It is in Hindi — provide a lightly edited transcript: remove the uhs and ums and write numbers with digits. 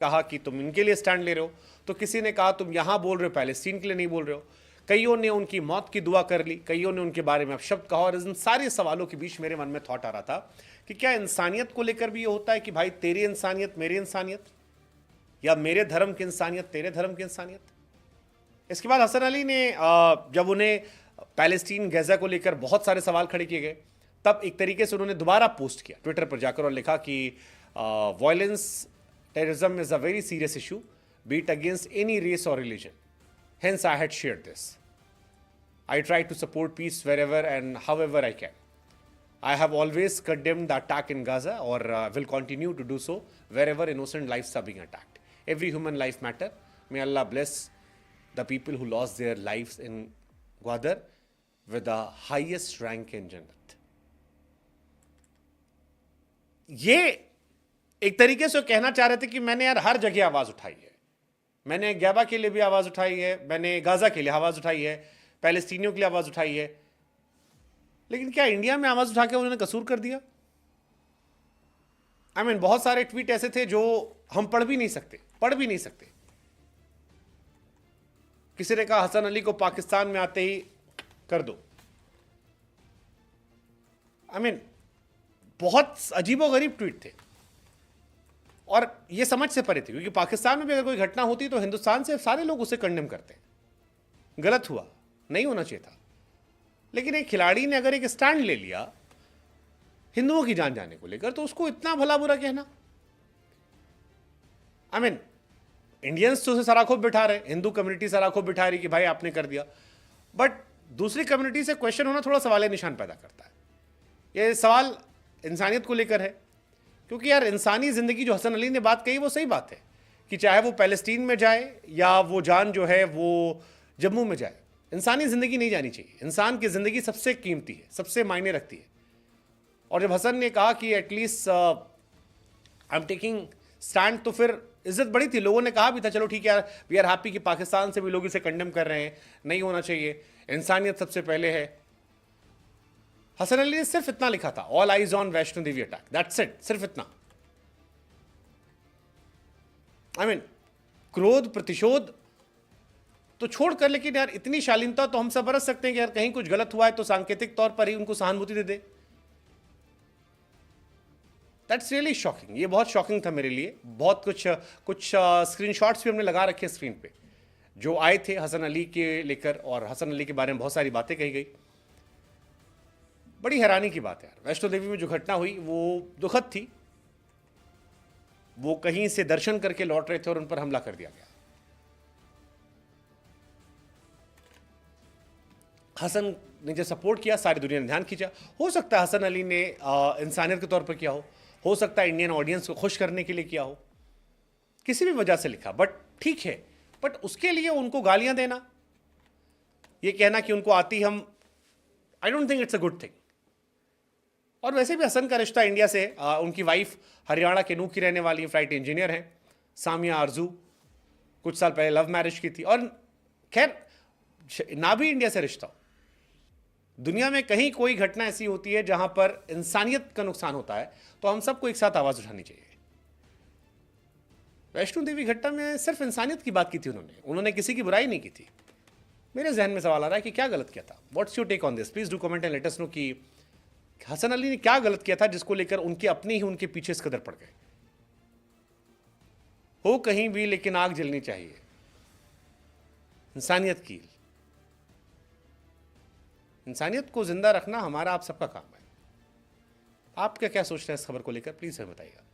कहा कि तुम इनके लिए स्टैंड ले रहे हो, तो किसी ने कहा तुम यहां बोल रहे हो, पैलेस्टीन के लिए नहीं बोल रहे हो। कईयों ने उनकी मौत की दुआ कर ली, कईयों ने उनके बारे में अपशब्द कहा। और इन सारे सवालों के बीच मेरे मन में थॉट आ रहा था कि क्या इंसानियत को लेकर भी ये होता है कि भाई तेरी इंसानियत मेरी इंसानियत, या मेरे धर्म की इंसानियत तेरे धर्म की इंसानियत। इसके बाद हसन अली ने जब उन्हें पैलेस्टीन गैजा को लेकर बहुत सारे सवाल खड़े किए गए, तब एक तरीके से उन्होंने दोबारा पोस्ट किया ट्विटर पर जाकर और लिखा कि violence terrorism is a very serious issue, be it against any race और religion, hence I had shared this. I try to support peace wherever and however I can. I have always condemned the attack in Gaza or will continue to do so wherever innocent lives are being attacked. Every human life matter. May Allah bless the people who lost their lives in Gwadar with the highest rank in Jannat. ये एक तरीके से कहना चाह रहे थे कि मैंने यार हर जगह आवाज उठाई है, मैंने गैबा के लिए भी आवाज उठाई है, मैंने गाजा के लिए आवाज उठाई है, पैलेस्टीनियों के लिए आवाज उठाई है, लेकिन क्या इंडिया में आवाज उठा के उन्होंने कसूर कर दिया? आई मीन बहुत सारे ट्वीट ऐसे थे जो हम पढ़ भी नहीं सकते। किसी ने कहा हसन अली को पाकिस्तान में आते ही कर दो। आई मीन बहुत अजीबोगरीब ट्वीट थे और यह समझ से परे थे, क्योंकि पाकिस्तान में भी अगर कोई घटना होती तो हिंदुस्तान से सारे लोग उसे कंडेम करते हैं। गलत हुआ, नहीं होना चाहिए था, लेकिन एक खिलाड़ी ने अगर एक स्टैंड ले लिया हिंदुओं की जान जाने को लेकर, तो उसको इतना भला बुरा कहना। आई मीन इंडियंस तो उसे सराखों बिठा रहे, हिंदू कम्युनिटी सराखों बिठा रही कि भाई आपने कर दिया, बट दूसरी कम्युनिटी से क्वेश्चन होना थोड़ा सवाल निशान पैदा करता है। यह सवाल इंसानियत को लेकर है, क्योंकि यार इंसानी जिंदगी जो हसन अली ने बात कही वो सही बात है कि चाहे वो पैलेस्टीन में जाए या वो जान जो है वो जम्मू में जाए, इंसानी जिंदगी नहीं जानी चाहिए। इंसान की जिंदगी सबसे कीमती है, सबसे मायने रखती है। और जब हसन ने कहा कि at least I am taking stand, तो फिर इज्जत बड़ी थी। लोगों ने कहा भी था चलो ठीक है यार, वी आर हैप्पी कि पाकिस्तान से भी लोग इसे कंडेम कर रहे हैं, नहीं होना चाहिए, इंसानियत सबसे पहले है। हसन अली ने सिर्फ इतना लिखा था, all eyes on Vaishno Devi attack, that's it, सिर्फ इतना। आई मीन क्रोध प्रतिशोध तो छोड़कर, लेकिन यार इतनी शालीनता तो हम सब बरत सकते हैं कि यार कहीं कुछ गलत हुआ है तो सांकेतिक तौर पर ही उनको सहानुभूति दे दे। That's really shocking. ये बहुत शॉकिंग था मेरे लिए। बहुत कुछ स्क्रीनशॉट्स भी हमने लगा रखे स्क्रीन पे जो आए थे हसन अली के लेकर, और हसन अली के बारे में बहुत सारी बातें कही गई। बड़ी हैरानी की बात है यार, वैष्णो देवी में जो घटना हुई वो दुखद थी। वो कहीं से दर्शन करके लौट रहे थे और उन पर हमला कर दिया गया। हसन ने जो सपोर्ट किया सारी दुनिया ने ध्यान खींचा। हो सकता है हसन अली ने इंसानियत के तौर पर किया हो सकता है इंडियन ऑडियंस को खुश करने के लिए किया हो, किसी भी वजह से लिखा, बट ठीक है। बट उसके लिए उनको गालियां देना, ये कहना कि उनको आती हम, I don't think it's a good thing. और वैसे भी हसन का रिश्ता इंडिया से, उनकी वाइफ हरियाणा के नूह की रहने वाली फ्लाइट इंजीनियर हैं, सामिया आरजू। कुछ साल पहले लव मैरिज की थी। और खैर ना भी इंडिया से रिश्ता हो, दुनिया में कहीं कोई घटना ऐसी होती है जहां पर इंसानियत का नुकसान होता है तो हम सबको एक साथ आवाज उठानी चाहिए। वैष्णो देवी घटना में सिर्फ इंसानियत की बात की थी उन्होंने किसी की बुराई नहीं की थी। मेरे जहन में सवाल आ रहा है कि क्या गलत किया था। What's your take on this? Please do comment and let us know कि हसन अली ने क्या गलत किया था जिसको लेकर उनके अपने ही उनके पीछे इस कदर पड़ गए। हो कहीं भी, लेकिन आग जलनी चाहिए, इंसानियत की। इंसानियत को जिंदा रखना हमारा आप सबका काम है। आप क्या क्या सोचते हैं इस खबर को लेकर, प्लीज हमें बताइएगा।